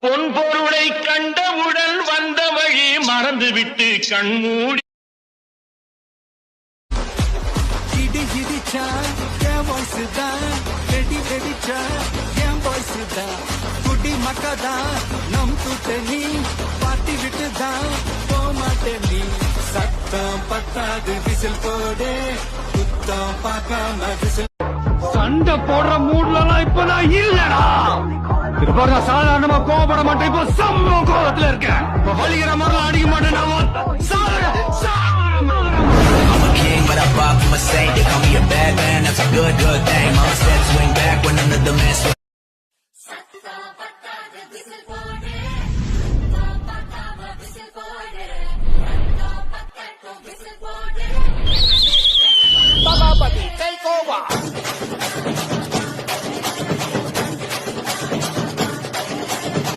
பொன் பொருளை கண்டவுடன் வந்த வழி மறந்துவிட்டு கண்மூடி இடி இடிச்சா என் வாய்ஸ் தான், வெடி வெடிச்சா என் வாய்ஸ் தான், குடி மக்கதான் நம் கூட்டணி, பாட்டி விட்டு தான் போமாட்டேன் நீ, சத்தம் பத்தாது விசில் போடு, குத்தம் பார்க்காம விசில். சண்டை போடுற மூட்லாம் இப்ப நான் இல்லடா. இப்ப நான் சாதாரணமா கோபப்பட மாட்டேன், இப்ப செம்ம கோபத்துல இருக்கேன். இப்ப வலிக்கிற மாதிரி அடிக்க மாட்டேன். I'm a king, but I pop from a saint. They call me a bad man, that's a good thing. Mama said swing back when another man swing.